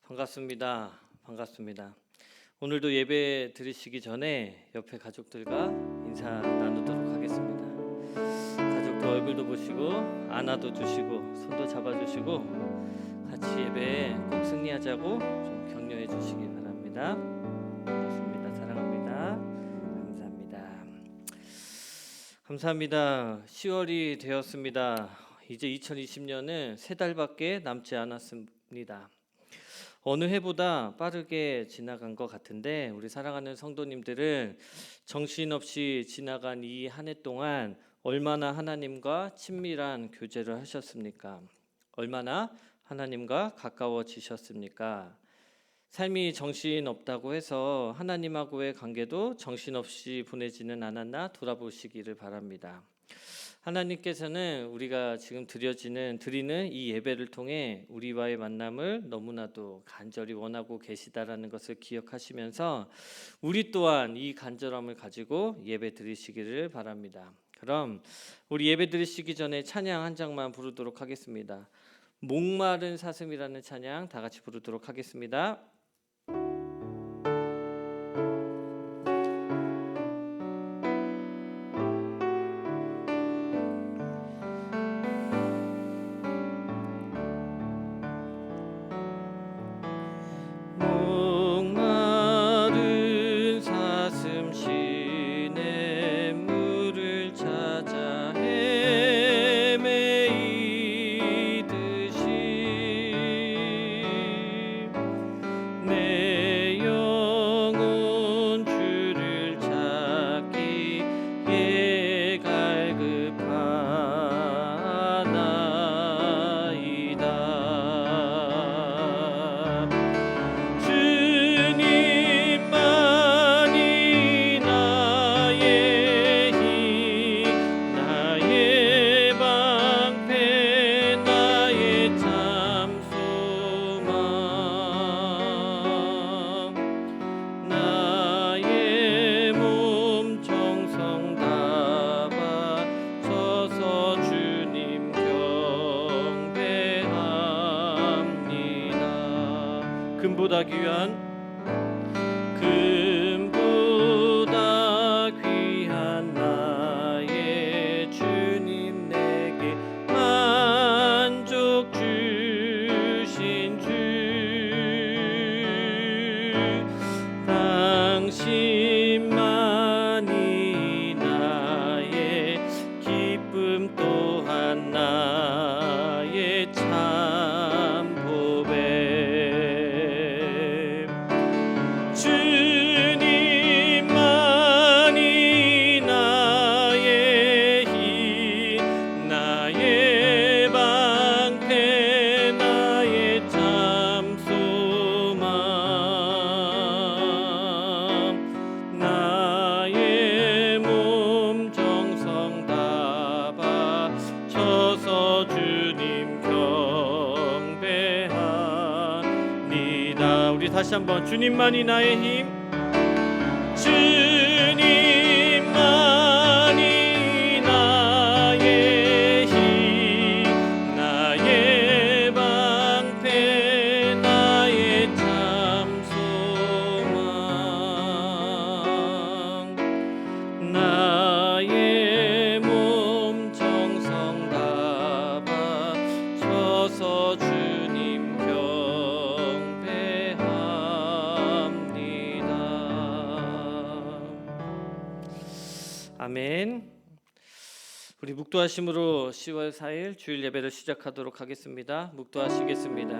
반갑습니다. 반갑습니다. 오늘도 예배 드리시기 전에 옆에 가족들과 인사 나누도록 하겠습니다. 가족도 얼굴도 보시고 안아도 주시고 손도 잡아주시고 같이 예배에 꼭 승리하자고 좀 격려해 주시기 바랍니다. 반갑습니다. 사랑합니다. 감사합니다. 10월이 되었습니다. 이제 2020년은 3달밖에 남지 않았습니다. 어느 해보다 빠르게 지나간 것 같은데 우리 사랑하는 성도님들은 정신없이 지나간 이 한 해 동안 얼마나 하나님과 친밀한 교제를 하셨습니까? 얼마나 하나님과 가까워지셨습니까? 삶이 정신없다고 해서 하나님하고의 관계도 정신없이 보내지는 않았나 돌아보시기를 바랍니다. 하나님께서는 우리가 지금 드리는 이 예배를 통해 우리와의 만남을 너무나도 간절히 원하고 계시다라는 것을 기억하시면서 우리 또한 이 간절함을 가지고 예배 드리시기를 바랍니다. 그럼 우리 예배 드리시기 전에 찬양 한 장만 부르도록 하겠습니다. 목마른 사슴이라는 찬양 다 같이 부르도록 하겠습니다. 금보다 귀한 나의 주님 내게 만족 주신 주 당신만이 나의 기쁨 또한 나의 참 보배 주님만이 나의 힘 나의 방패 나의 참 소망 나의 몸 정성 다 바쳐서 주님 경배합니다. 우리 다시 한번 주님만이 나의 힘 주님만이 나의 힘 나의 방패 나의 참 소망 나의 몸 정성 다 바쳐서 주님 경배합니다. 아멘. 우리 묵도하심으로 10월 4일 주일 예배를 시작하도록 하겠습니다. 묵도하시겠습니다.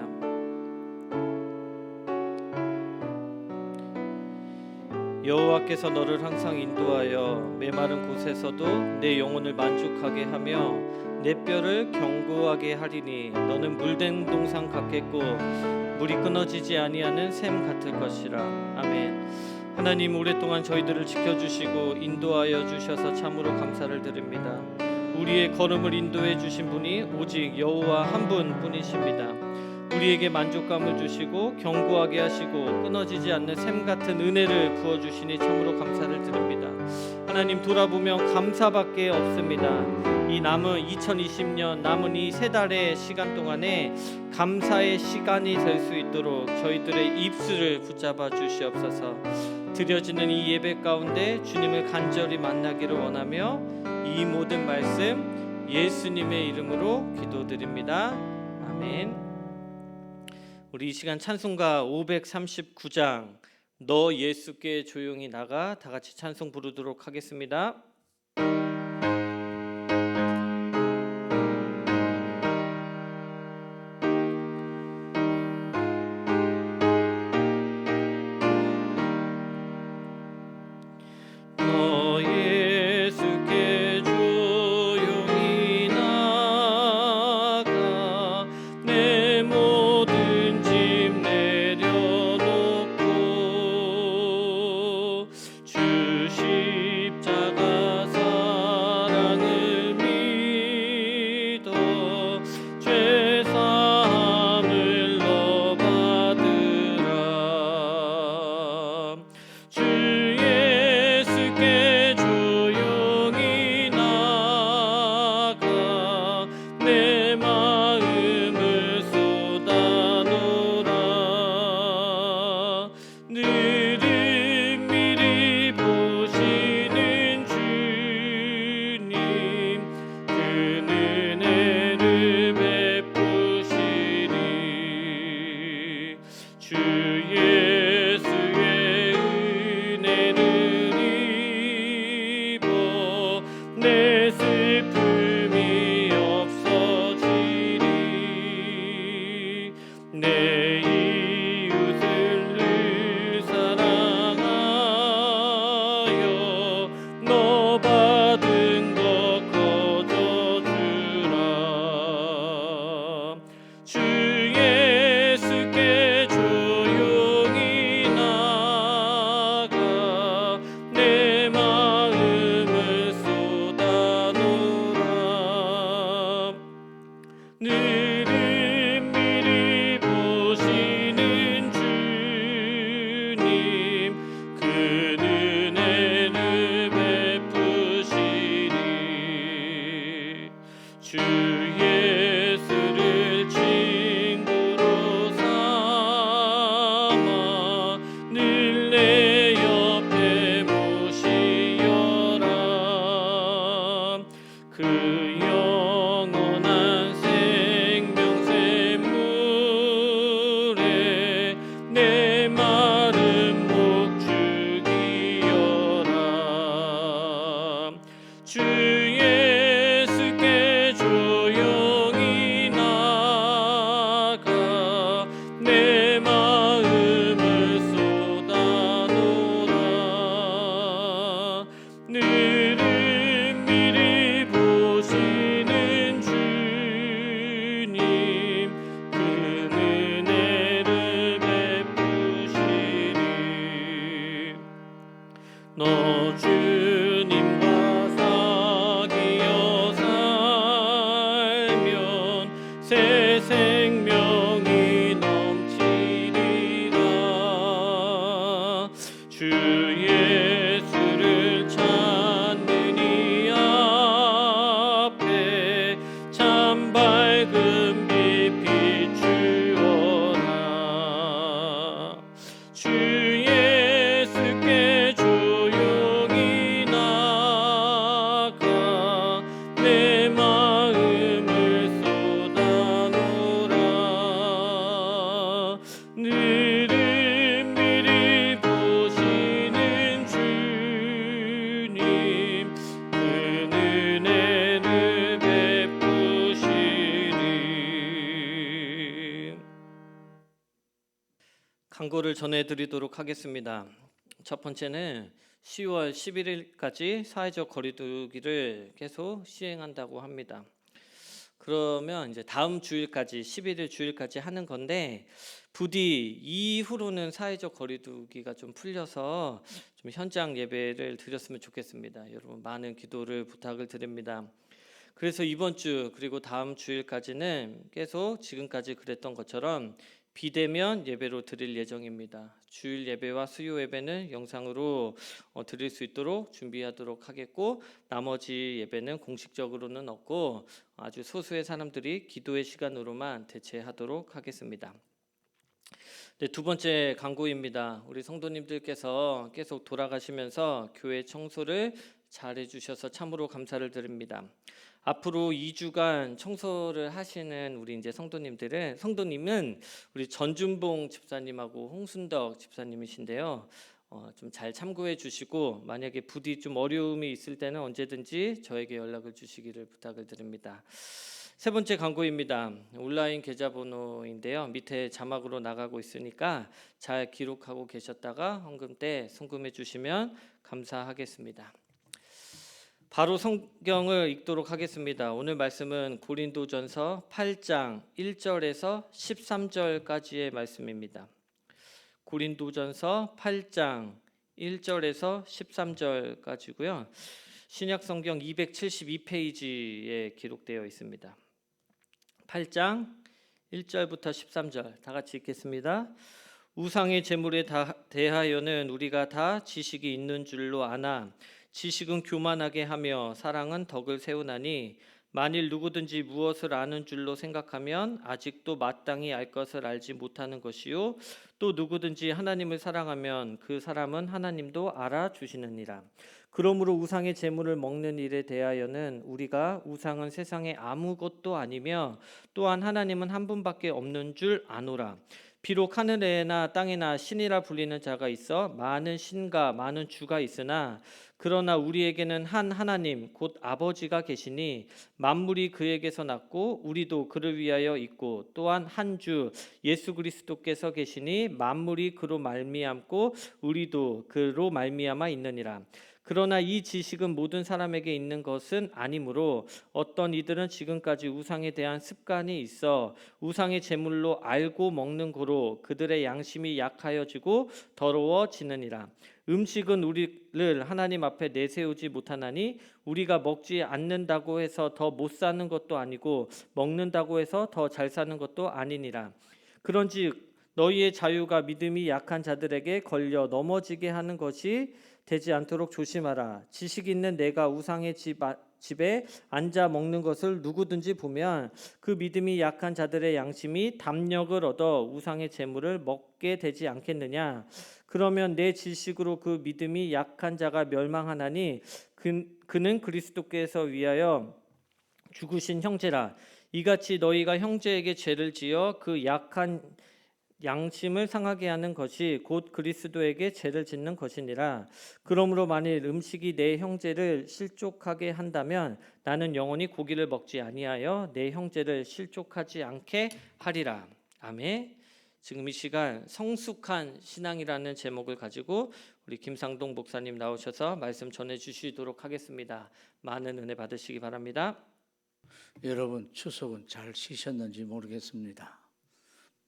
여호와께서 너를 항상 인도하여 메마른 곳에서도 내 영혼을 만족하게 하며 내 뼈를 견고하게 하리니 너는 물된 동산 같겠고 물이 끊어지지 아니하는 샘 같을 것이라. 아멘. 하나님, 오랫동안 저희들을 지켜주시고 인도하여 주셔서 참으로 감사를 드립니다. 우리의 걸음을 인도해 주신 분이 오직 여호와 한 분뿐이십니다. 우리에게 만족감을 주시고 견고하게 하시고 끊어지지 않는 샘 같은 은혜를 부어주시니 참으로 감사를 드립니다. 하나님, 돌아보면 감사밖에 없습니다. 이 이 남은 2020년 남은 이 세 달의 시간 동안에 감사의 시간이 될 수 있도록 저희들의 입술을 붙잡아 주시옵소서. 드려지는 이 예배 가운데 주님을 간절히 만나기를 원하며 이 모든 말씀 예수님의 이름으로 기도드립니다. 아멘. 우리 이 시간 찬송가 539장 너 예수께 조용히 나가 다 같이 찬송 부르도록 하겠습니다. 너 예수께 조용히 나가 내 모든 짐 내려놓고 주 십자가 사랑을 믿어 죄 사함을 너 받으라. 주 예수께 조용히 나가 내 마음을 쏟아놓으라. 늘은 미리 보시는 주님 그 은혜를 베푸시리. 주 예수의 은혜를 입어 내 슬픔이 없어지리. 내 이웃을 늘 사랑하여 너 받은 것 거저주라. 주 예수께 조용히 나가 내 마음을 쏟아놓으라. 늘은 미리 보시는 주님 그 은혜를 베푸시리. 주 예수를 친구로 삼아 늘 내 옆에 모시어라. 그 영원한 생명샘물에 내 마른 목 죽이어라. 주 예수께 조용히 나가 내 마음을 쏟아놓으라. 늘은 미리 보시는 주님 그 은혜를 베푸시리. 너 주님과 사귀어 살면 새 생명이 넘치리라. 주 예수를 찾는 이 앞에 참 밝은 빛 비추어라. 주 예수께 조용히 나가 내 마음을 쏟아놓으라. 늘은 미리 보시는 주님 그 은혜를 베푸시리. 광고를 전해드리도록 하겠습니다. 첫 번째는 10월 11일까지 사회적 거리두기를 계속 시행한다고 합니다. 그러면 이제 다음 주일까지 11일 주일까지 하는 건데 부디 이후로는 사회적 거리두기가 좀 풀려서 좀 현장 예배를 드렸으면 좋겠습니다. 여러분 많은 기도를 부탁을 드립니다. 그래서 이번 주 그리고 다음 주일까지는 계속 지금까지 그랬던 것처럼 비대면 예배로 드릴 예정입니다. 주일 예배와 수요 예배는 영상으로 드릴 수 있도록 준비하도록 하겠고, 나머지 예배는 공식적으로는 없고 아주 소수의 사람들이 기도의 시간으로만 대체하도록 하겠습니다. 네, 두 번째 광고입니다. 우리 성도님들께서 계속 돌아가시면서 교회 청소를 잘 해주셔서 참으로 감사를 드립니다. 앞으로 2주간 청소를 하시는 우리 이제 성도님은 우리 전준봉 집사님하고 홍순덕 집사님이신데요. 좀 잘 참고해 주시고, 만약에 부디 좀 어려움이 있을 때는 언제든지 저에게 연락을 주시기를 부탁을 드립니다. 세 번째 광고입니다. 온라인 계좌번호인데요. 밑에 자막으로 나가고 있으니까 잘 기록하고 계셨다가 헌금 때 송금해 주시면 감사하겠습니다. 바로 성경을 읽도록 하겠습니다. 오늘 말씀은 고린도전서 8장 1절에서 13절까지의 말씀입니다. 고린도전서 8장 1절에서 13절까지고요. 신약 성경 272페이지에 기록되어 있습니다. 8장 1절부터 13절 다 같이 읽겠습니다. 우상의 제물에 대하여는 우리가 다 지식이 있는 줄로 아나 지식은 교만하게 하며 사랑은 덕을 세우나니 만일 누구든지 무엇을 아는 줄로 생각하면 아직도 마땅히 알 것을 알지 못하는 것이요 또 누구든지 하나님을 사랑하면 그 사람은 하나님도 알아주시느니라. 그러므로 우상의 제물을 먹는 일에 대하여는 우리가 우상은 세상에 아무것도 아니며 또한 하나님은 한 분밖에 없는 줄 아노라. 비록 하늘에나 땅에나 신이라 불리는 자가 있어 많은 신과 많은 주가 있으나 그러나 우리에게는 한 하나님 곧 아버지가 계시니 만물이 그에게서 났고 우리도 그를 위하여 있고 또한 한 주 예수 그리스도께서 계시니 만물이 그로 말미암고 우리도 그로 말미암아 있느니라. 그러나 이 지식은 모든 사람에게 있는 것은 아니므로 어떤 이들은 지금까지 우상에 대한 습관이 있어 우상의 제물로 알고 먹는 고로 그들의 양심이 약하여지고 더러워지느니라. 음식은 우리를 하나님 앞에 내세우지 못하나니 우리가 먹지 않는다고 해서 더 못 사는 것도 아니고 먹는다고 해서 더 잘 사는 것도 아니니라. 그런즉 너희의 자유가 믿음이 약한 자들에게 걸려 넘어지게 하는 것이 되지 않도록 조심하라. 지식 있는 내가 우상의 집에 앉아 먹는 것을 누구든지 보면 그 믿음이 약한 자들의 양심이 담력을 얻어 우상의 제물을 먹게 되지 않겠느냐. 그러면 내 지식으로 그 믿음이 약한 자가 멸망하나니 그는 그리스도께서 위하여 죽으신 형제라. 이같이 너희가 형제에게 죄를 지어 그 약한 양심을 상하게 하는 것이 곧 그리스도에게 죄를 짓는 것이니라. 그러므로 만일 음식이 내 형제를 실족하게 한다면 나는 영원히 고기를 먹지 아니하여 내 형제를 실족하지 않게 하리라. 아멘. 지금 이 시간 성숙한 신앙이라는 제목을 가지고 우리 김상동 목사님 나오셔서 말씀 전해 주시도록 하겠습니다. 많은 은혜 받으시기 바랍니다. 여러분 추석은 잘 쉬셨는지 모르겠습니다.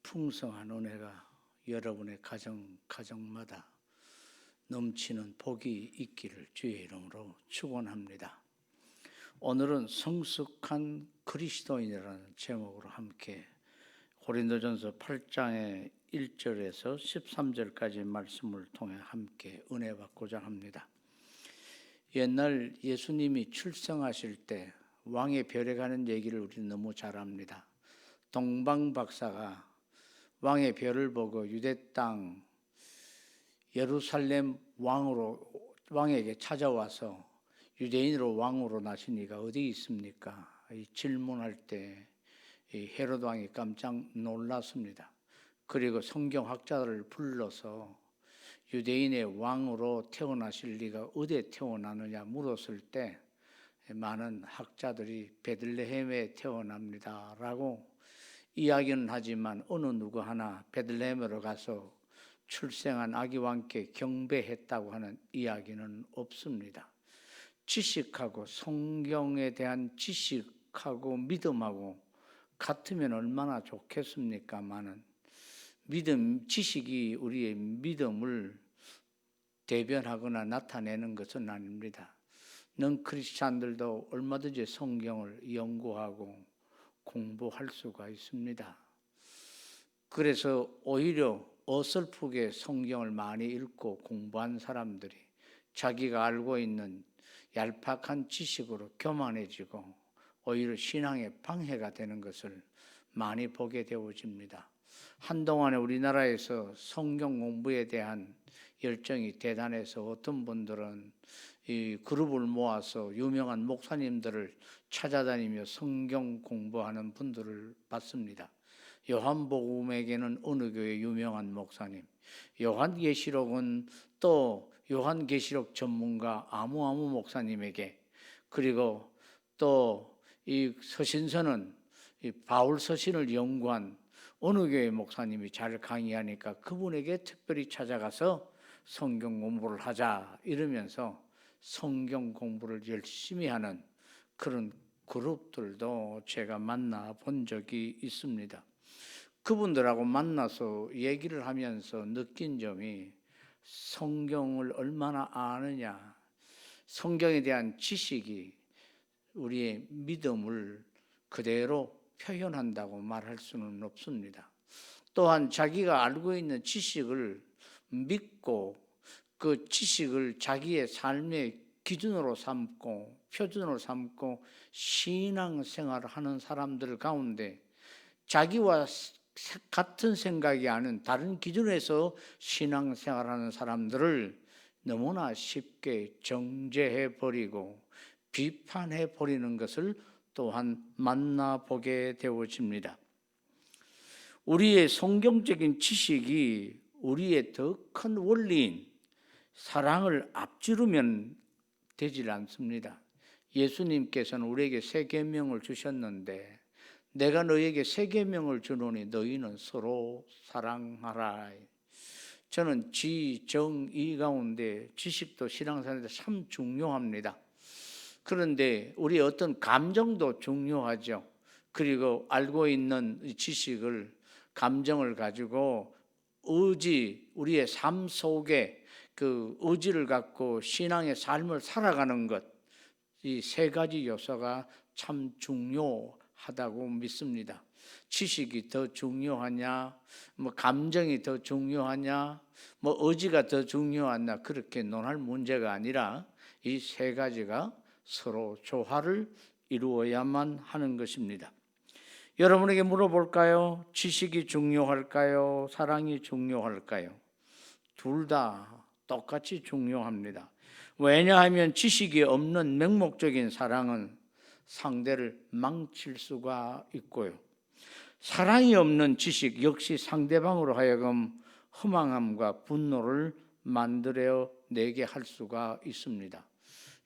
풍성한 은혜가 여러분의 가정마다 넘치는 복이 있기를 주의 이름으로 축원합니다. 오늘은 성숙한 그리스도인이라는 제목으로 함께 고린도전서 8장의 1절에서 13절까지 말씀을 통해 함께 은혜 받고자 합니다. 옛날 예수님이 출생하실 때 왕의 별에 가는 얘기를 우리는 너무 잘 압니다. 동방 박사가 왕의 별을 보고 유대 땅 예루살렘 왕에게 찾아와서 유대인으로 왕으로 나신 이가 어디 있습니까? 이 질문할 때 헤롯 왕이 깜짝 놀랐습니다. 그리고 성경학자들을 불러서 유대인의 왕으로 태어나실 리가 어디에 태어나느냐 물었을 때 많은 학자들이 베들레헴에 태어납니다라고 이야기는 하지만 어느 누구 하나 베들레헴으로 가서 출생한 아기 왕께 경배했다고 하는 이야기는 없습니다. 지식하고 성경에 대한 지식하고 믿음하고 같으면 얼마나 좋겠습니까마는 지식이 우리의 믿음을 대변하거나 나타내는 것은 아닙니다. 크리스찬들도 얼마든지 성경을 연구하고 공부할 수가 있습니다. 그래서 오히려 어설프게 성경을 많이 읽고 공부한 사람들이 자기가 알고 있는 얄팍한 지식으로 교만해지고 오히려 신앙에 방해가 되는 것을 많이 보게 되어집니다. 한동안에 우리나라에서 성경 공부에 대한 열정이 대단해서 어떤 분들은 이 그룹을 모아서 유명한 목사님들을 찾아다니며 성경 공부하는 분들을 봤습니다. 요한복음에게는 어느 교회 유명한 목사님, 요한계시록은 또 요한계시록 전문가 아무 목사님에게, 그리고 또 이 서신서는 이 바울 서신을 연구한 어느 교회 목사님이 잘 강의하니까 그분에게 특별히 찾아가서 성경 공부를 하자 이러면서 성경 공부를 열심히 하는 그런 그룹들도 제가 만나 본 적이 있습니다. 그분들하고 만나서 얘기를 하면서 느낀 점이 성경을 얼마나 아느냐, 성경에 대한 지식이 우리의 믿음을 그대로 표현한다고 말할 수는 없습니다. 또한 자기가 알고 있는 지식을 믿고 그 지식을 자기의 삶의 기준으로 삼고 표준으로 삼고 신앙생활을 하는 사람들 가운데 자기와 같은 생각이 아닌 다른 기준에서 신앙생활하는 사람들을 너무나 쉽게 정죄해버리고 비판해버리는 것을 또한 만나보게 되어집니다. 우리의 성경적인 지식이 우리의 더 큰 원리인 사랑을 앞지르면 되질 않습니다. 예수님께서는 우리에게 새 계명을 주셨는데 내가 너희에게 새 계명을 주노니 너희는 서로 사랑하라. 저는 지, 정, 이 가운데 지식도 신앙생활에 참 중요합니다. 그런데 우리의 어떤 감정도 중요하죠. 그리고 알고 있는 지식을, 감정을 가지고 의지, 우리의 삶 속에 그 의지를 갖고 신앙의 삶을 살아가는 것, 이 세 가지 요소가 참 중요하다고 믿습니다. 지식이 더 중요하냐, 감정이 더 중요하냐, 의지가 더 중요하냐, 그렇게 논할 문제가 아니라 이 세 가지가 서로 조화를 이루어야만 하는 것입니다. 여러분에게 물어볼까요? 지식이 중요할까요? 사랑이 중요할까요? 둘 다 똑같이 중요합니다. 왜냐하면 지식이 없는 맹목적인 사랑은 상대를 망칠 수가 있고요. 사랑이 없는 지식 역시 상대방으로 하여금 허망함과 분노를 만들어내게 할 수가 있습니다.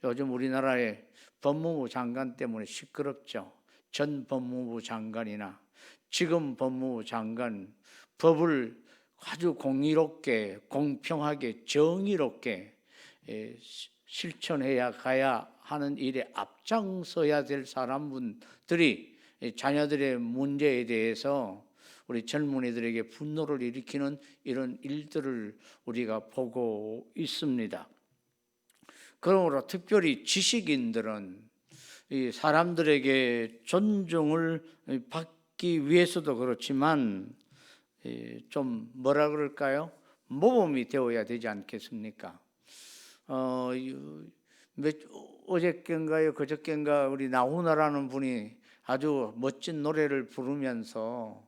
요즘 우리나라의 법무부 장관 때문에 시끄럽죠. 전 법무부 장관이나 지금 법무부 장관, 법을 아주 공의롭게, 공평하게, 정의롭게 실천해야 가야 하는 일에 앞장서야 될 사람들이 자녀들의 문제에 대해서 우리 젊은이들에게 분노를 일으키는 이런 일들을 우리가 보고 있습니다. 그러므로 특별히 지식인들은 이 사람들에게 존중을 받기 위해서도 그렇지만 좀 뭐라 그럴까요? 모범이 되어야 되지 않겠습니까? 어저께인가요? 그저께인가 우리 나훈아라는 분이 아주 멋진 노래를 부르면서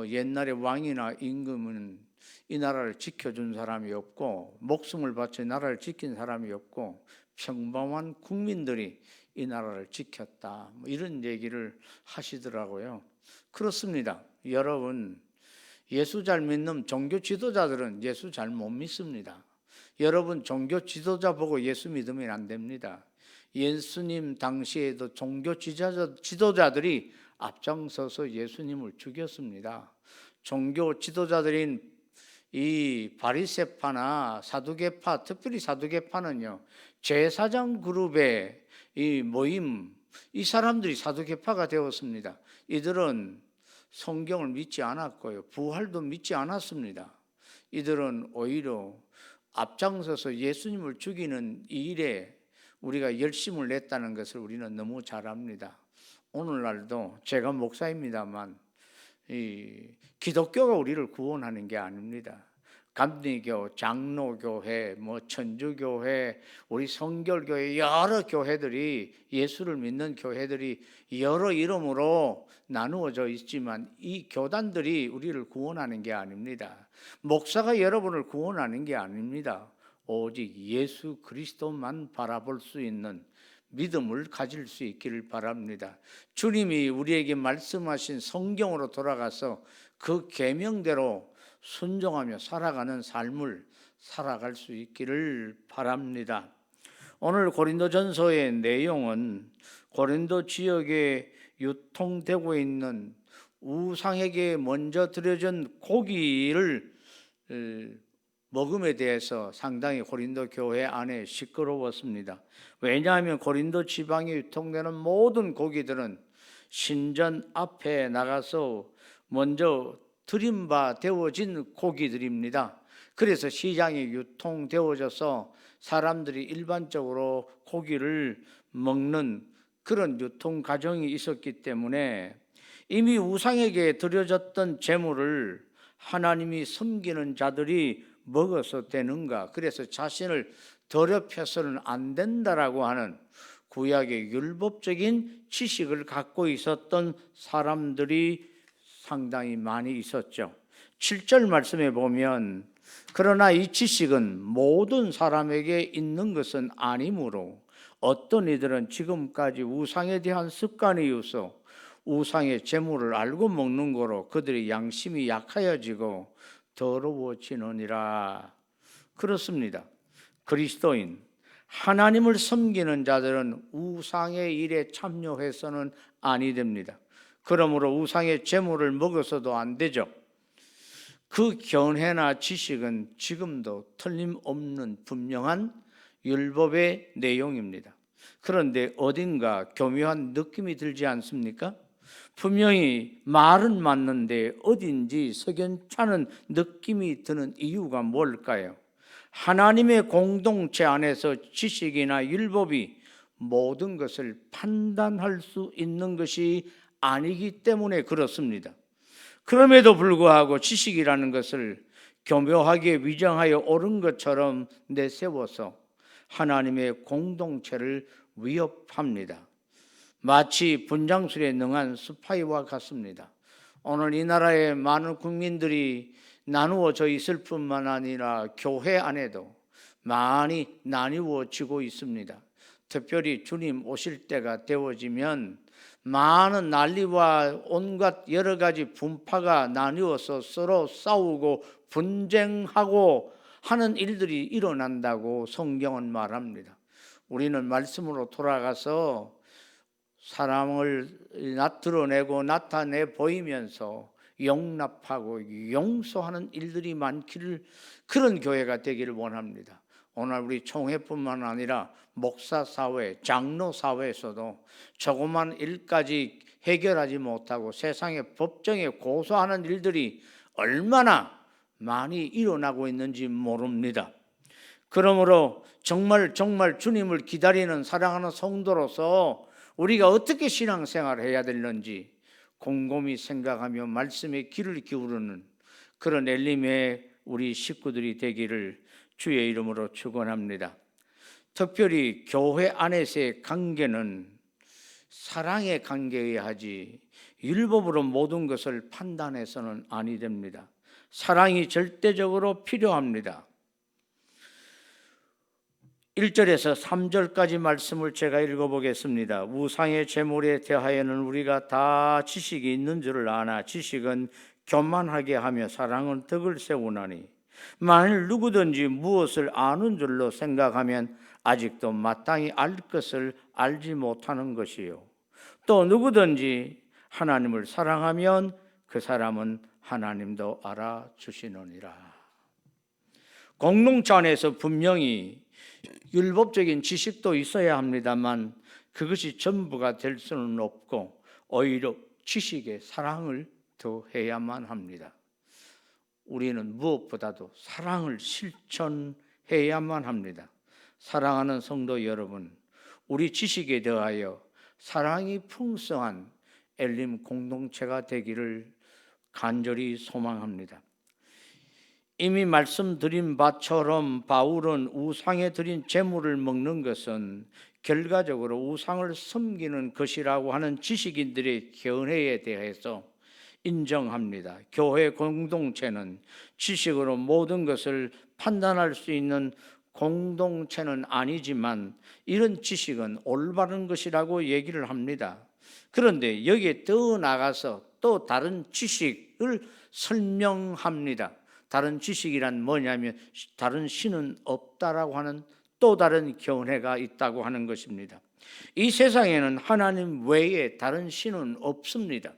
옛날에 왕이나 임금은 이 나라를 지켜준 사람이 없고 목숨을 바쳐 나라를 지킨 사람이 없고 평범한 국민들이 이 나라를 지켰다, 이런 얘기를 하시더라고요. 그렇습니다. 여러분, 예수 잘 믿는 종교 지도자들은 예수 잘 못 믿습니다. 여러분, 종교 지도자 보고 예수 믿으면 안 됩니다. 예수님 당시에도 종교 지도자들이 앞장서서 예수님을 죽였습니다. 종교 지도자들인 이 바리새파나 사두개파, 특별히 사두개파는요, 제사장 그룹의 이 모임, 이 사람들이 사두개파가 되었습니다. 이들은 성경을 믿지 않았고요, 부활도 믿지 않았습니다. 이들은 오히려 앞장서서 예수님을 죽이는 이 일에 우리가 열심을 냈다는 것을 우리는 너무 잘 압니다. 오늘날도 제가 목사입니다만 이 기독교가 우리를 구원하는 게 아닙니다. 감리교, 장로교회, 천주교회, 우리 성결교회 여러 교회들이 예수를 믿는 교회들이 여러 이름으로 나누어져 있지만 이 교단들이 우리를 구원하는 게 아닙니다. 목사가 여러분을 구원하는 게 아닙니다. 오직 예수 그리스도만 바라볼 수 있는 믿음을 가질 수 있기를 바랍니다. 주님이 우리에게 말씀하신 성경으로 돌아가서 그 계명대로 순종하며 살아가는 삶을 살아갈 수 있기를 바랍니다. 오늘 고린도전서의 내용은 고린도 지역에 유통되고 있는 우상에게 먼저 드려진 고기를 먹음에 대해서 상당히 고린도 교회 안에 시끄러웠습니다. 왜냐하면 고린도 지방에 유통되는 모든 고기들은 신전 앞에 나가서 먼저 들임바 되어진 고기들입니다. 그래서 시장에 유통되어져서 사람들이 일반적으로 고기를 먹는 그런 유통 과정이 있었기 때문에 이미 우상에게 드려졌던 제물을 하나님이 섬기는 자들이 먹어서 되는가? 그래서 자신을 더럽혀서는 안 된다라고 하는 구약의 율법적인 지식을 갖고 있었던 사람들이 상당히 많이 있었죠. 7절 말씀에 보면 그러나 이 지식은 모든 사람에게 있는 것은 아니므로 어떤 이들은 지금까지 우상에 대한 습관이 있어 우상의 제물을 알고 먹는 거로 그들의 양심이 약하여지고 더러워지느니라. 그렇습니다. 그리스도인 하나님을 섬기는 자들은 우상의 일에 참여해서는 아니 됩니다. 그러므로 우상의 제물을 먹어서도 안 되죠. 그 견해나 지식은 지금도 틀림없는 분명한 율법의 내용입니다. 그런데 어딘가 교묘한 느낌이 들지 않습니까? 분명히 말은 맞는데 어딘지 석연찮은 느낌이 드는 이유가 뭘까요? 하나님의 공동체 안에서 지식이나 율법이 모든 것을 판단할 수 있는 것이 아니기 때문에 그렇습니다. 그럼에도 불구하고 지식이라는 것을 교묘하게 위장하여 옳은 것처럼 내세워서 하나님의 공동체를 위협합니다. 마치 분장술에 능한 스파이와 같습니다. 오늘 이 나라의 많은 국민들이 나누어져 있을 뿐만 아니라 교회 안에도 많이 나누어지고 있습니다. 특별히 주님 오실 때가 되어지면 많은 난리와 온갖 여러 가지 분파가 나누어서 서로 싸우고 분쟁하고 하는 일들이 일어난다고 성경은 말합니다. 우리는 말씀으로 돌아가서 사랑을 드러내고 나타내 보이면서 용납하고 용서하는 일들이 많기를, 그런 교회가 되기를 원합니다. 오늘 우리 총회뿐만 아니라 목사사회, 장로사회에서도 조그만 일까지 해결하지 못하고 세상의 법정에 고소하는 일들이 얼마나 많이 일어나고 있는지 모릅니다. 그러므로 정말 주님을 기다리는 사랑하는 성도로서 우리가 어떻게 신앙생활을 해야 되는지 곰곰이 생각하며 말씀에 귀를 기울이는 그런 엘림의 우리 식구들이 되기를 주의 이름으로 축원합니다. 특별히 교회 안에서의 관계는 사랑의 관계여야 하지 율법으로 모든 것을 판단해서는 아니 됩니다. 사랑이 절대적으로 필요합니다. 1절에서 3절까지 말씀을 제가 읽어보겠습니다. 우상의 제물에 대하여는 우리가 다 지식이 있는 줄을 아나 지식은 교만하게 하며 사랑은 덕을 세우나니 만일 누구든지 무엇을 아는 줄로 생각하면 아직도 마땅히 알 것을 알지 못하는 것이요, 또 누구든지 하나님을 사랑하면 그 사람은 하나님도 알아주시느니라. 공동체 안에서 분명히 율법적인 지식도 있어야 합니다만 그것이 전부가 될 수는 없고 오히려 지식에 사랑을 더해야만 합니다. 우리는 무엇보다도 사랑을 실천해야만 합니다. 사랑하는 성도 여러분, 우리 지식에 더하여 사랑이 풍성한 엘림 공동체가 되기를 간절히 소망합니다. 이미 말씀드린 바처럼 바울은 우상에 드린 제물을 먹는 것은 결과적으로 우상을 섬기는 것이라고 하는 지식인들의 견해에 대해서 인정합니다. 교회 공동체는 지식으로 모든 것을 판단할 수 있는 공동체는 아니지만 이런 지식은 올바른 것이라고 얘기를 합니다. 그런데 여기에 더 나가서 또 다른 지식을 설명합니다. 다른 지식이란 뭐냐면 다른 신은 없다라고 하는 또 다른 견해가 있다고 하는 것입니다. 이 세상에는 하나님 외에 다른 신은 없습니다.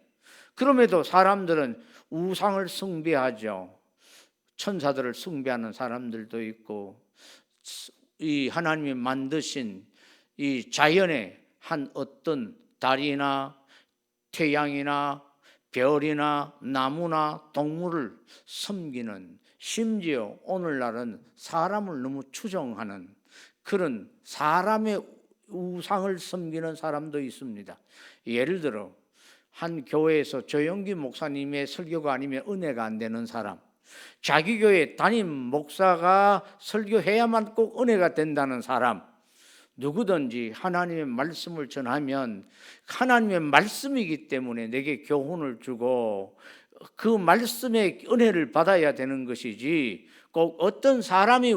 그럼에도 사람들은 우상을 숭배하죠. 천사들을 숭배하는 사람들도 있고 이 하나님이 만드신 이 자연의 한 어떤 달이나 태양이나 별이나 나무나 동물을 섬기는, 심지어 오늘날은 사람을 너무 추종하는 그런 사람의 우상을 섬기는 사람도 있습니다. 예를 들어 한 교회에서 조영기 목사님의 설교가 아니면 은혜가 안 되는 사람, 자기 교회 담임 목사가 설교해야만 꼭 은혜가 된다는 사람, 누구든지 하나님의 말씀을 전하면 하나님의 말씀이기 때문에 내게 교훈을 주고 그 말씀의 은혜를 받아야 되는 것이지 꼭 어떤 사람이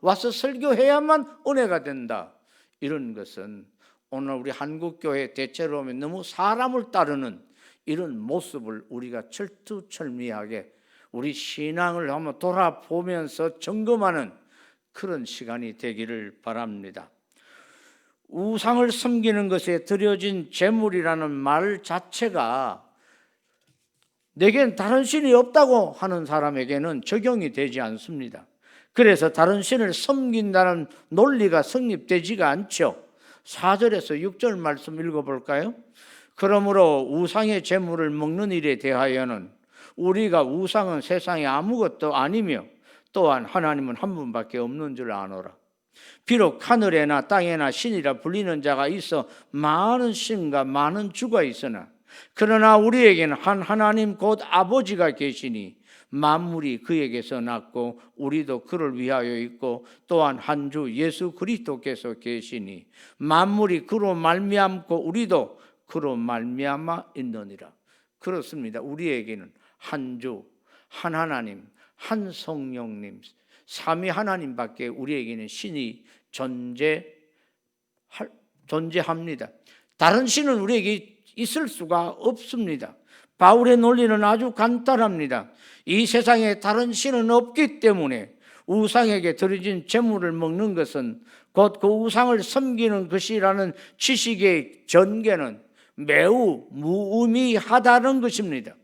와서 설교해야만 은혜가 된다, 이런 것은 오늘 우리 한국교회 대체로 보면 너무 사람을 따르는 이런 모습을 우리가 철두철미하게 우리 신앙을 한번 돌아보면서 점검하는 그런 시간이 되기를 바랍니다. 우상을 섬기는 것에 드려진 제물이라는 말 자체가 내겐 다른 신이 없다고 하는 사람에게는 적용이 되지 않습니다. 그래서 다른 신을 섬긴다는 논리가 성립되지가 않죠. 4절에서 6절 말씀 읽어볼까요? 그러므로 우상의 제물을 먹는 일에 대하여는 우리가 우상은 세상에 아무것도 아니며 또한 하나님은 한 분밖에 없는 줄 아노라. 비록 하늘에나 땅에나 신이라 불리는 자가 있어 많은 신과 많은 주가 있으나 그러나 우리에게는 한 하나님 곧 아버지가 계시니 만물이 그에게서 났고 우리도 그를 위하여 있고 또한 한 주 예수 그리스도께서 계시니 만물이 그로 말미암고 우리도 그로 말미암아 있느니라. 그렇습니다. 우리에게는 한 주, 한 하나님, 한 성령님, 삼위 하나님밖에 우리에게는 신이 존재합니다. 다른 신은 우리에게 있을 수가 없습니다. 바울의 논리는 아주 간단합니다. 이 세상에 다른 신은 없기 때문에 우상에게 드려진 제물을 먹는 것은 곧 그 우상을 섬기는 것이라는 지식의 전개는 매우 무의미하다는 것입니다.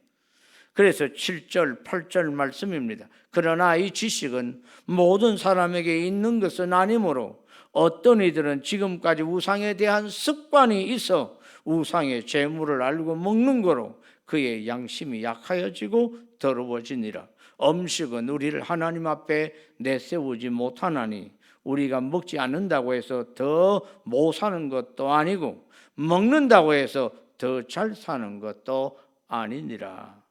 그래서 7절, 8절 말씀입니다. 그러나 이 지식은 모든 사람에게 있는 것은 아니므로 어떤 이들은 지금까지 우상에 대한 습관이 있어 우상의 제물을 알고 먹는 거로 그의 양심이 약하여지고 더러워지니라. 음식은 우리를 하나님 앞에 내세우지 못하나니 우리가 먹지 않는다고 해서 더 못 사는 것도 아니고 먹는다고 해서 더 잘 사는 것도 아니니라.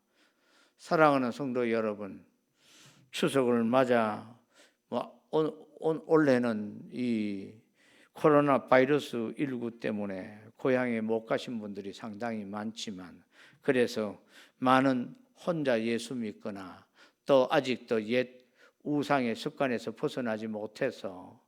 사랑하는 성도 여러분, 추석을 맞아 올해는 이 코로나 바이러스 19 때문에 고향에 못 가신 분들이 상당히 많지만 그래서 많은 혼자 예수 믿거나 또 아직도 옛 우상의 습관에서 벗어나지 못해서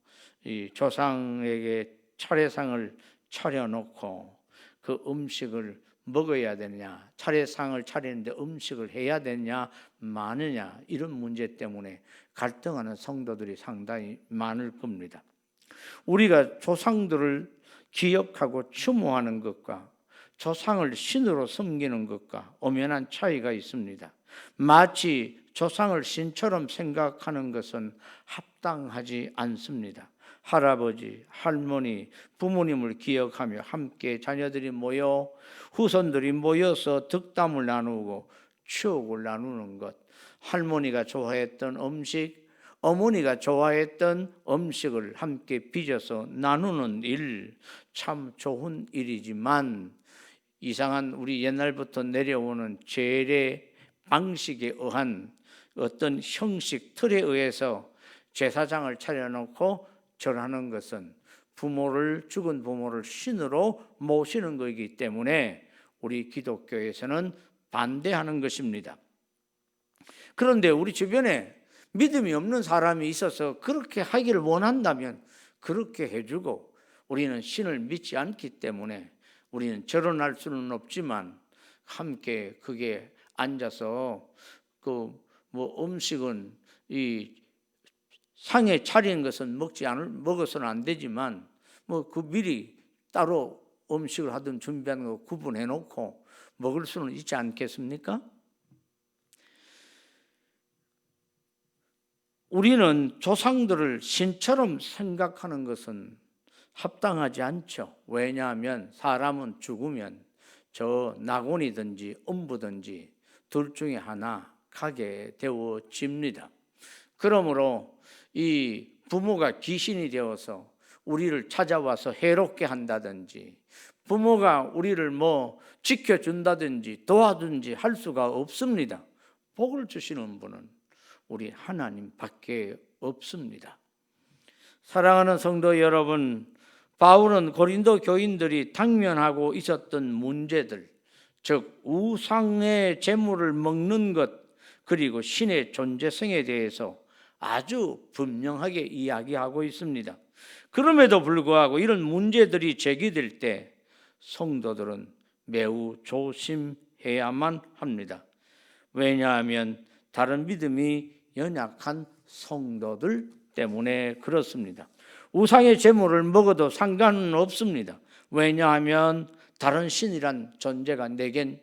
이 조상에게 차례상을 차려놓고 그 음식을 먹어야 되느냐, 차례상을 차리는데 음식을 해야 되느냐 마느냐, 이런 문제 때문에 갈등하는 성도들이 상당히 많을 겁니다. 우리가 조상들을 기억하고 추모하는 것과 조상을 신으로 섬기는 것과 엄연한 차이가 있습니다. 마치 조상을 신처럼 생각하는 것은 합당하지 않습니다. 할아버지, 할머니, 부모님을 기억하며 함께 자녀들이 모여 후손들이 모여서 덕담을 나누고 추억을 나누는 것, 할머니가 좋아했던 음식, 어머니가 좋아했던 음식을 함께 빚어서 나누는 일, 참 좋은 일이지만 이상한 우리 옛날부터 내려오는 제례 방식에 의한 어떤 형식 틀에 의해서 제사장을 차려놓고 절하는 것은 죽은 부모를 신으로 모시는 것이기 때문에 우리 기독교에서는 반대하는 것입니다. 그런데 우리 주변에 믿음이 없는 사람이 있어서 그렇게 하기를 원한다면 그렇게 해주고, 우리는 신을 믿지 않기 때문에 우리는 절원할 수는 없지만 함께 그게 앉아서 음식은 이 상에 차린 것은 먹어서는 안 되지만 그 미리 따로 음식을 하든 준비하는 거 구분해 놓고 먹을 수는 있지 않겠습니까? 우리는 조상들을 신처럼 생각하는 것은 합당하지 않죠. 왜냐하면 사람은 죽으면 저 낙원이든지 음부든지 둘 중에 하나 가게 되어집니다. 그러므로 이 부모가 귀신이 되어서 우리를 찾아와서 해롭게 한다든지, 부모가 우리를 지켜준다든지 도와든지 할 수가 없습니다. 복을 주시는 분은 우리 하나님밖에 없습니다. 사랑하는 성도 여러분, 바울은 고린도 교인들이 당면하고 있었던 문제들, 즉 우상의 제물을 먹는 것, 그리고 신의 존재성에 대해서 아주 분명하게 이야기하고 있습니다. 그럼에도 불구하고 이런 문제들이 제기될 때 성도들은 매우 조심해야만 합니다. 왜냐하면 다른 믿음이 연약한 성도들 때문에 그렇습니다. 우상의 제물을 먹어도 상관은 없습니다. 왜냐하면 다른 신이란 존재가 내겐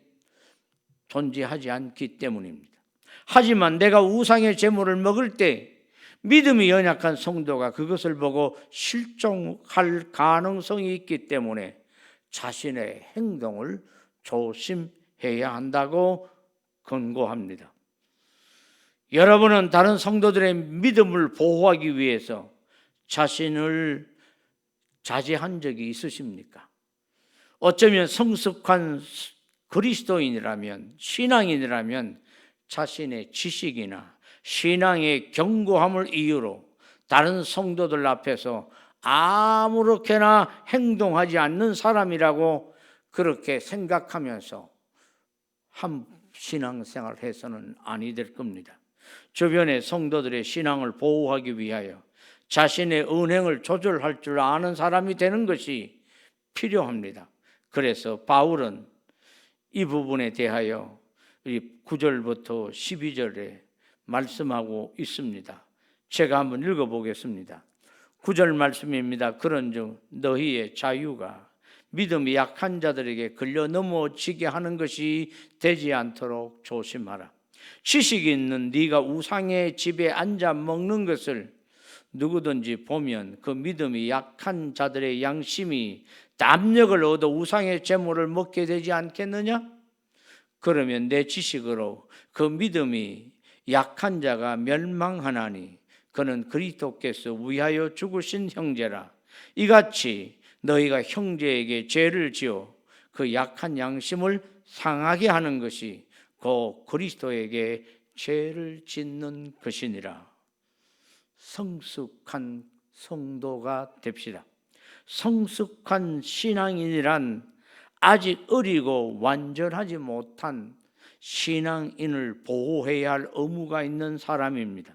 존재하지 않기 때문입니다. 하지만 내가 우상의 제물을 먹을 때 믿음이 연약한 성도가 그것을 보고 실종할 가능성이 있기 때문에 자신의 행동을 조심해야 한다고 권고합니다. 여러분은 다른 성도들의 믿음을 보호하기 위해서 자신을 자제한 적이 있으십니까? 어쩌면 성숙한 그리스도인이라면, 신앙인이라면 자신의 지식이나 신앙의 견고함을 이유로 다른 성도들 앞에서 아무렇게나 행동하지 않는 사람이라고 그렇게 생각하면서 한 신앙생활을 해서는 아니 될 겁니다. 주변의 성도들의 신앙을 보호하기 위하여 자신의 언행을 조절할 줄 아는 사람이 되는 것이 필요합니다. 그래서 바울은 이 부분에 대하여 9절부터 12절에 말씀하고 있습니다. 제가 한번 읽어보겠습니다. 9절 말씀입니다. 그런즉 너희의 자유가 믿음이 약한 자들에게 걸려 넘어지게 하는 것이 되지 않도록 조심하라. 지식이 있는 네가 우상의 집에 앉아 먹는 것을 누구든지 보면 그 믿음이 약한 자들의 양심이 담력을 얻어 우상의 제물을 먹게 되지 않겠느냐? 그러면 내 지식으로 그 믿음이 약한 자가 멸망하나니 그는 그리스도께서 위하여 죽으신 형제라. 이같이 너희가 형제에게 죄를 지어 그 약한 양심을 상하게 하는 것이 곧 그리스도에게 죄를 짓는 것이니라. 성숙한 성도가 됩시다. 성숙한 신앙인이란 아직 어리고 완전하지 못한 신앙인을 보호해야 할 의무가 있는 사람입니다.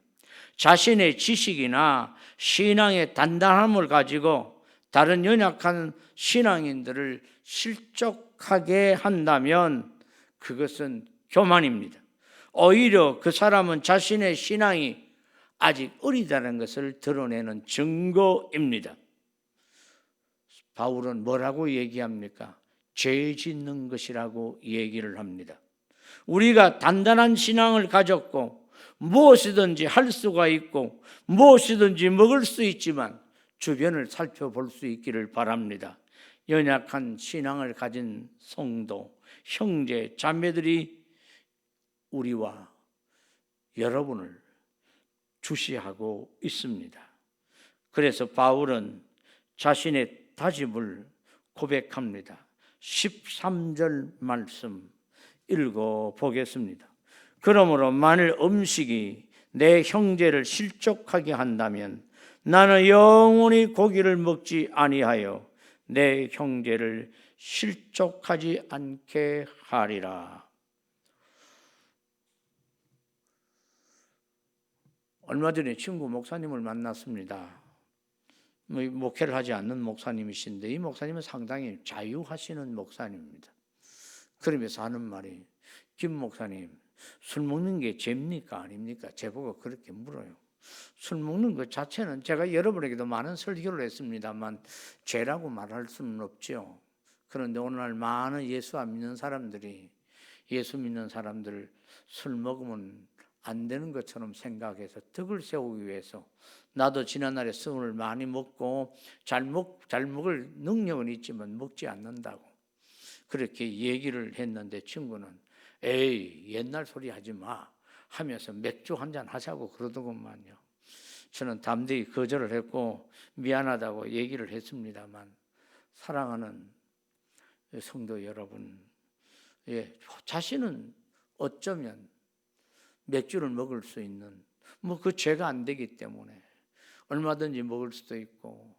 자신의 지식이나 신앙의 단단함을 가지고 다른 연약한 신앙인들을 실족하게 한다면 그것은 교만입니다. 오히려 그 사람은 자신의 신앙이 아직 어리다는 것을 드러내는 증거입니다. 바울은 뭐라고 얘기합니까? 죄 짓는 것이라고 얘기를 합니다. 우리가 단단한 신앙을 가졌고 무엇이든지 할 수가 있고 무엇이든지 먹을 수 있지만 주변을 살펴볼 수 있기를 바랍니다. 연약한 신앙을 가진 성도, 형제, 자매들이 우리와 여러분을 주시하고 있습니다. 그래서 바울은 자신의 다짐을 고백합니다. 13절 말씀 읽어보겠습니다. 그러므로 만일 음식이 내 형제를 실족하게 한다면 나는 영원히 고기를 먹지 아니하여 내 형제를 실족하지 않게 하리라. 얼마 전에 친구 목사님을 만났습니다. 목회를 하지 않는 목사님이신데 이 목사님은 상당히 자유하시는 목사님입니다. 그러면서 하는 말이, 김 목사님, 술 먹는 게 죄입니까 아닙니까? 제보고 그렇게 물어요. 술 먹는 것 자체는 제가 여러분에게도 많은 설교를 했습니다만 죄라고 말할 수는 없죠. 그런데 오늘날 많은 예수 안 믿는 사람들이, 예수 믿는 사람들 술 먹으면 안 되는 것처럼 생각해서 덕을 세우기 위해서, 나도 지난날에 술을 많이 먹고 잘 먹을 능력은 있지만 먹지 않는다고 그렇게 얘기를 했는데, 친구는 에이 옛날 소리 하지 마 하면서 맥주 한잔 하자고 그러더구만요. 저는 담대히 거절을 했고 미안하다고 얘기를 했습니다만, 사랑하는 성도 여러분, 자신은 어쩌면 맥주를 먹을 수 있는 그 죄가 안 되기 때문에 얼마든지 먹을 수도 있고,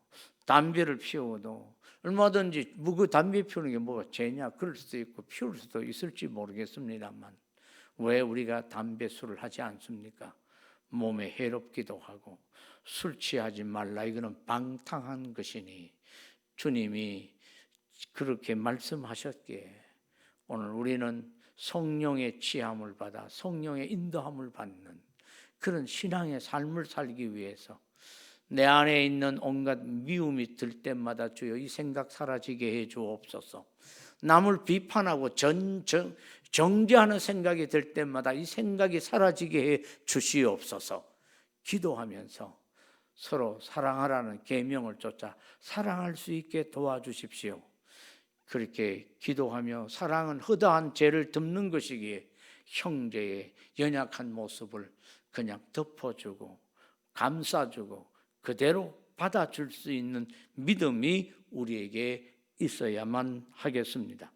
담배를 피워도 얼마든지 그 담배 피우는 게 뭐가 죄냐 그럴 수도 있고 피울 수도 있을지 모르겠습니다만, 왜 우리가 담배 술을 하지 않습니까? 몸에 해롭기도 하고 술 취하지 말라, 이거는 방탕한 것이니 주님이 그렇게 말씀하셨기에 오늘 우리는 성령의 취함을 받아 성령의 인도함을 받는 그런 신앙의 삶을 살기 위해서 내 안에 있는 온갖 미움이 들 때마다 주여 이 생각 사라지게 해 주옵소서. 남을 비판하고 정죄하는 생각이 들 때마다 이 생각이 사라지게 해 주시옵소서. 기도하면서 서로 사랑하라는 계명을 쫓아 사랑할 수 있게 도와주십시오. 그렇게 기도하며, 사랑은 허다한 죄를 덮는 것이기에 형제의 연약한 모습을 그냥 덮어주고 감싸주고 그대로 받아줄 수 있는 믿음이 우리에게 있어야만 하겠습니다.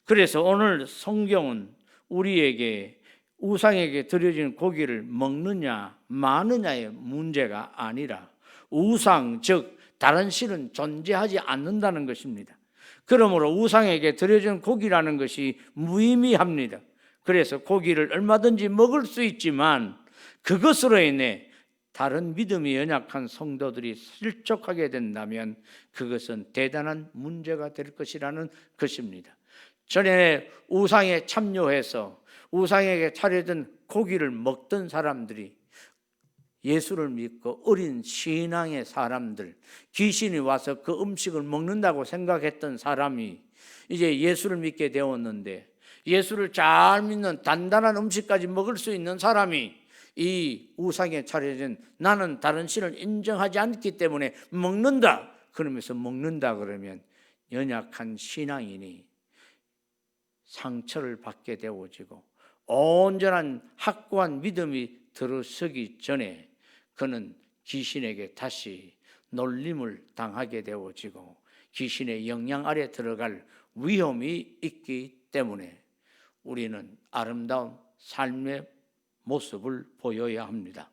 그래서 오늘 성경은 우리에게 우상에게 드려진 고기를 먹느냐 마느냐의 문제가 아니라 우상, 즉 다른 신은 존재하지 않는다는 것입니다. 그러므로 우상에게 드려진 고기라는 것이 무의미합니다. 그래서 고기를 얼마든지 먹을 수 있지만 그것으로 인해 다른 믿음이 연약한 성도들이 실족하게 된다면 그것은 대단한 문제가 될 것이라는 것입니다. 전에 우상에 참여해서 우상에게 차려진 고기를 먹던 사람들이, 예수를 믿고 어린 신앙의 사람들, 귀신이 와서 그 음식을 먹는다고 생각했던 사람이 이제 예수를 믿게 되었는데, 예수를 잘 믿는 단단한 음식까지 먹을 수 있는 사람이 이 우상에 차려진 나는 다른 신을 인정하지 않기 때문에 먹는다 그러면서 먹는다 그러면 연약한 신앙인이 상처를 받게 되어지고 온전한 확고한 믿음이 들어서기 전에 그는 귀신에게 다시 놀림을 당하게 되어지고 귀신의 영향 아래 들어갈 위험이 있기 때문에 우리는 아름다운 삶의 모습을 보여야 합니다.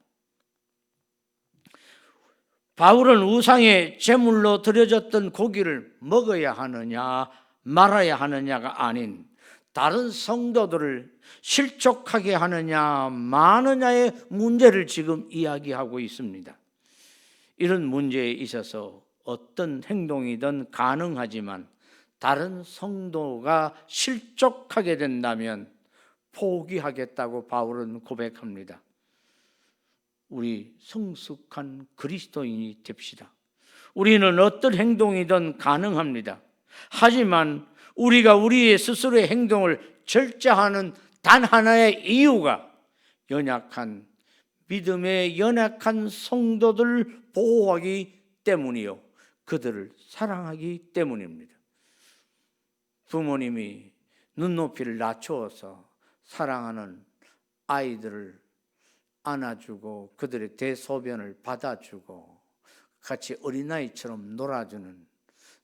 바울은 우상의 제물로 드려졌던 고기를 먹어야 하느냐 말아야 하느냐가 아닌 다른 성도들을 실족하게 하느냐 마느냐의 문제를 지금 이야기하고 있습니다. 이런 문제에 있어서 어떤 행동이든 가능하지만 다른 성도가 실족하게 된다면 포기하겠다고 바울은 고백합니다. 우리 성숙한 그리스도인이 됩시다. 우리는 어떤 행동이든 가능합니다. 하지만 우리가 우리의 스스로의 행동을 절제하는 단 하나의 이유가 연약한 믿음의 연약한 성도들을 보호하기 때문이요, 그들을 사랑하기 때문입니다. 부모님이 눈높이를 낮추어서 사랑하는 아이들을 안아주고 그들의 대소변을 받아주고 같이 어린아이처럼 놀아주는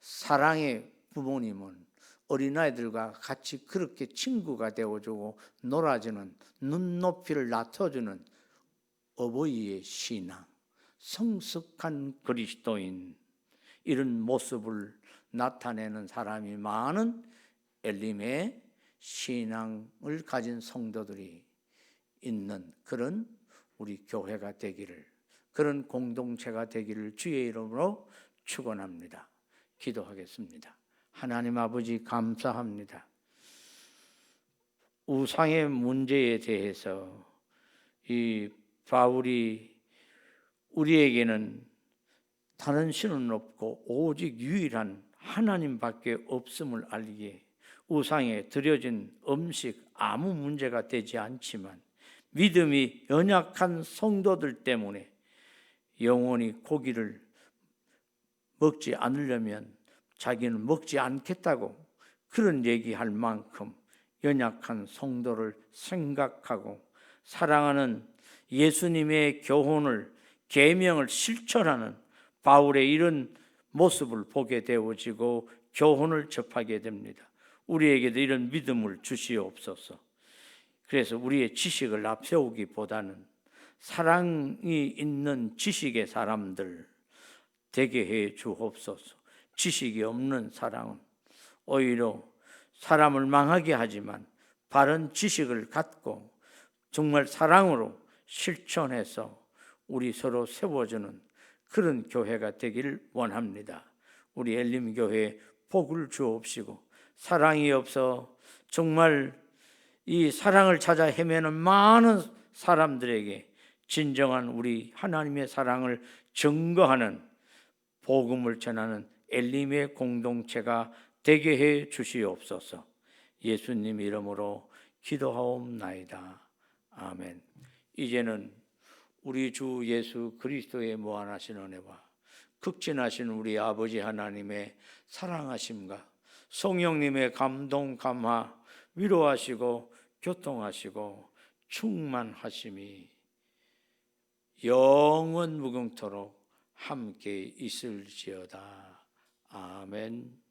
사랑의 부모님은 어린아이들과 같이 그렇게 친구가 되어주고 놀아주는, 눈높이를 낮춰주는 어버이의 신앙, 성숙한 그리스도인, 이런 모습을 나타내는 사람이 많은 엘림의 신앙을 가진 성도들이 있는 그런 우리 교회가 되기를, 그런 공동체가 되기를 주의 이름으로 축원합니다. 기도하겠습니다. 하나님 아버지, 감사합니다. 우상의 문제에 대해서 이 바울이 우리에게는 다른 신은 없고 오직 유일한 하나님밖에 없음을 알기에 우상에 드려진 음식 아무 문제가 되지 않지만 믿음이 연약한 성도들 때문에 영원히 고기를 먹지 않으려면 자기는 먹지 않겠다고 그런 얘기할 만큼 연약한 성도를 생각하고 사랑하는 예수님의 교훈을, 계명을 실천하는 바울의 이런 모습을 보게 되어지고 교훈을 접하게 됩니다. 우리에게도 이런 믿음을 주시옵소서. 그래서 우리의 지식을 앞세우기보다는 사랑이 있는 지식의 사람들 되게 해 주옵소서. 지식이 없는 사랑은 오히려 사람을 망하게 하지만 바른 지식을 갖고 정말 사랑으로 실천해서 우리 서로 세워주는 그런 교회가 되기를 원합니다. 우리 엘림교회에 복을 주옵시고, 사랑이 없어 정말 이 사랑을 찾아 헤매는 많은 사람들에게 진정한 우리 하나님의 사랑을 증거하는 복음을 전하는 엘림의 공동체가 되게 해 주시옵소서. 예수님 이름으로 기도하옵나이다. 아멘. 이제는 우리 주 예수 그리스도의 무한하신 은혜와 극진하신 우리 아버지 하나님의 사랑하심과 성령님의 감동 감화, 위로하시고 교통하시고 충만하심이 영원 무궁토록 함께 있을지어다. 아멘.